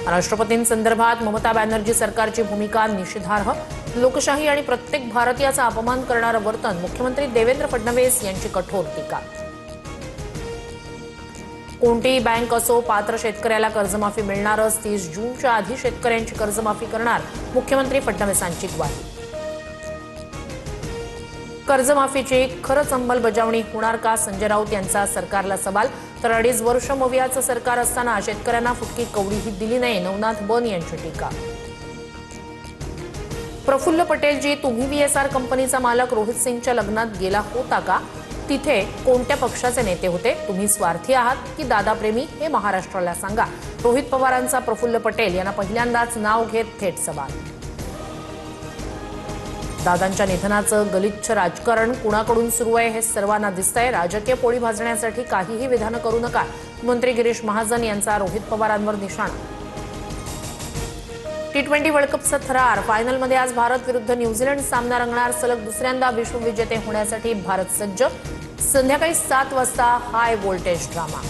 राष्ट्रपतींसंदर्भात ममता बॅनर्जी सरकारची भूमिका निषेधार्ह, लोकशाही आणि प्रत्येक भारतीयाचा अपमान करणारं वर्तन, मुख्यमंत्री देवेंद्र फडणवीस यांची कठोर टीका। कोणतीही बँक असो, पात्र शेतकऱ्याला कर्जमाफी मिळणारच, 30 जूनच्या आधी शेतकऱ्यांची कर्जमाफी करणार, मुख्यमंत्री फडणवीसांची ग्वाही। कर्जमाफीची खरंच अंमलबजावणी होणार का, संजय राऊत यांचा सरकारला सवाल। तर 2.5 वर्ष मवियाचं सरकार असताना शेतकऱ्यांना फुटकी कवडीही दिली नाही, नवनाथ बन यांची टीका। प्रफुल्ल पटेलजी, तुम्ही VSR कंपनीचा मालक रोहित सिंगच्या लग्नात गेला होता का? तिथे कोणत्या पक्षाचे नेते होते? तुम्ही स्वार्थी आहात की दादाप्रेमी हे महाराष्ट्राला सांगा। रोहित पवारांचा प्रफुल्ल पटेल यांना पहिल्यांदाच नाव घेत थेट सवाल। दादांच्या निधनाचं गलिच्छ राजकारण कुणाकडून सुरू आहे हे सर्वांना दिसतंय। राजकीय पोळी भाजण्यासाठी काहीही विधानं करू नका, मंत्री गिरीश महाजन यांचा रोहित पवारांवर निशाणा। T20 वर्ल्ड कपचा थरार, फायनलमध्ये आज भारत विरुद्ध न्यूझीलंड सामना रंगणार। सलग दुसऱ्यांदा विश्वविजेते होण्यासाठी भारत सज्ज। संध्याकाळी 7 वाजता हाय व्होल्टेज ड्रामा।